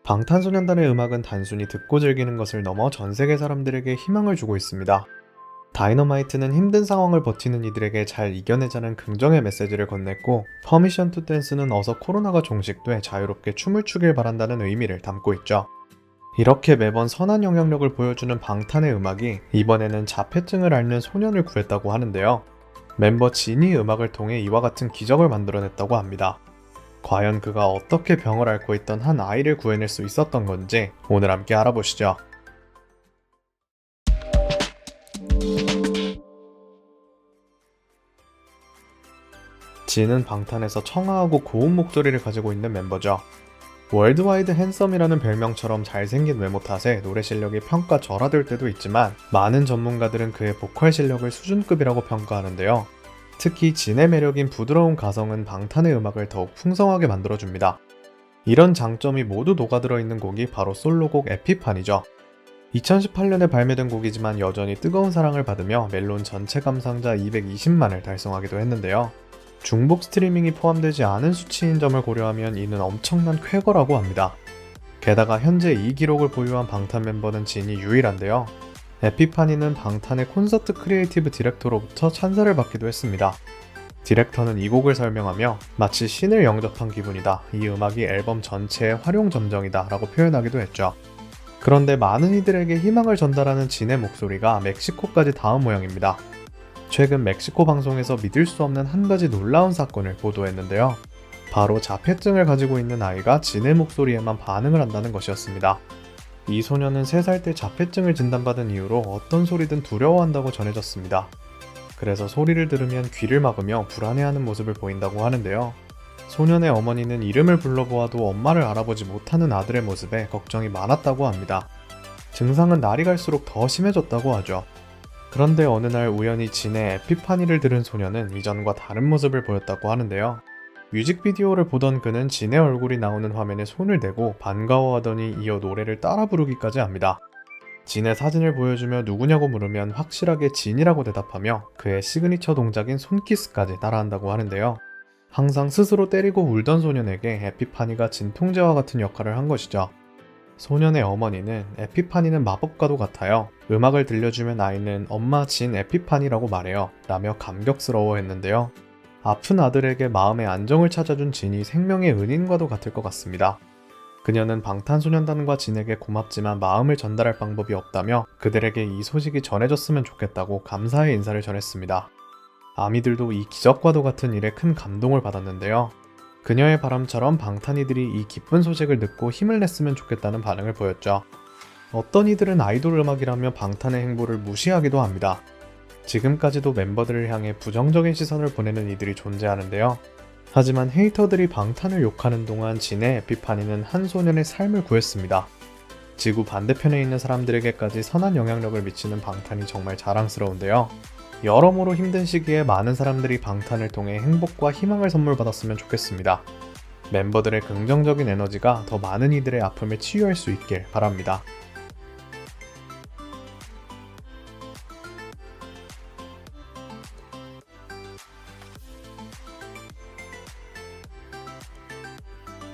방탄소년단의 음악은 단순히 듣고 즐기는 것을 넘어 전 세계 사람들에게 희망을 주고 있습니다. 다이너마이트는 힘든 상황을 버티는 이들에게 잘 이겨내자는 긍정의 메시지를 건넸고, 퍼미션 투 댄스는 어서 코로나가 종식돼 자유롭게 춤을 추길 바란다는 의미를 담고 있죠. 이렇게 매번 선한 영향력을 보여주는 방탄의 음악이 이번에는 자폐증을 앓는 소년을 구했다고 하는데요. 멤버 진이 음악을 통해 이와 같은 기적을 만들어냈다고 합니다. 과연 그가 어떻게 병을 앓고 있던 한 아이를 구해낼 수 있었던 건지 오늘 함께 알아보시죠. 진은 방탄에서 청아하고 고운 목소리를 가지고 있는 멤버죠. 월드와이드 핸섬이라는 별명처럼 잘생긴 외모 탓에 노래 실력이 평가절하될 때도 있지만, 많은 전문가들은 그의 보컬 실력을 수준급이라고 평가하는데요. 특히 진의 매력인 부드러운 가성은 방탄의 음악을 더욱 풍성하게 만들어줍니다. 이런 장점이 모두 녹아들어 있는 곡이 바로 솔로곡 에피판이죠. 2018년에 발매된 곡이지만 여전히 뜨거운 사랑을 받으며 멜론 전체 감상자 220만을 달성하기도 했는데요. 중복 스트리밍이 포함되지 않은 수치인 점을 고려하면 이는 엄청난 쾌거라고 합니다. 게다가 현재 이 기록을 보유한 방탄 멤버는 진이 유일한데요. 에피파니는 방탄의 콘서트 크리에이티브 디렉터로부터 찬사를 받기도 했습니다. 디렉터는 이 곡을 설명하며 마치 신을 영접한 기분이다, 이 음악이 앨범 전체의 활용점정이다 라고 표현하기도 했죠. 그런데 많은 이들에게 희망을 전달하는 진의 목소리가 멕시코까지 닿은 모양입니다. 최근 멕시코 방송에서 믿을 수 없는 한 가지 놀라운 사건을 보도했는데요. 바로 자폐증을 가지고 있는 아이가 진의 목소리에만 반응을 한다는 것이었습니다. 이 소녀는 3살 때 자폐증을 진단받은 이후로 어떤 소리든 두려워한다고 전해졌습니다. 그래서 소리를 들으면 귀를 막으며 불안해하는 모습을 보인다고 하는데요. 소년의 어머니는 이름을 불러보아도 엄마를 알아보지 못하는 아들의 모습에 걱정이 많았다고 합니다. 증상은 날이 갈수록 더 심해졌다고 하죠. 그런데 어느 날 우연히 진의 에피파니를 들은 소녀는 이전과 다른 모습을 보였다고 하는데요. 뮤직비디오를 보던 그는 진의 얼굴이 나오는 화면에 손을 대고 반가워하더니 이어 노래를 따라 부르기까지 합니다. 진의 사진을 보여주며 누구냐고 물으면 확실하게 진이라고 대답하며 그의 시그니처 동작인 손키스까지 따라한다고 하는데요. 항상 스스로 때리고 울던 소년에게 에피파니가 진통제와 같은 역할을 한 것이죠. 소년의 어머니는 에피파니는 마법과도 같아요, 음악을 들려주면 아이는 엄마 진 에피파니라고 말해요 라며 감격스러워했는데요. 아픈 아들에게 마음의 안정을 찾아준 진이 생명의 은인과도 같을 것 같습니다. 그녀는 방탄소년단과 진에게 고맙지만 마음을 전달할 방법이 없다며 그들에게 이 소식이 전해졌으면 좋겠다고 감사의 인사를 전했습니다. 아미들도 이 기적과도 같은 일에 큰 감동을 받았는데요. 그녀의 바람처럼 방탄이들이 이 기쁜 소식을 듣고 힘을 냈으면 좋겠다는 반응을 보였죠. 어떤 이들은 아이돌 음악이라며 방탄의 행보를 무시하기도 합니다. 지금까지도 멤버들을 향해 부정적인 시선을 보내는 이들이 존재하는데요. 하지만 헤이터들이 방탄을 욕하는 동안 진의 에피파니는 한 소년의 삶을 구했습니다. 지구 반대편에 있는 사람들에게까지 선한 영향력을 미치는 방탄이 정말 자랑스러운데요. 여러모로 힘든 시기에 많은 사람들이 방탄을 통해 행복과 희망을 선물받았으면 좋겠습니다. 멤버들의 긍정적인 에너지가 더 많은 이들의 아픔을 치유할 수 있길 바랍니다.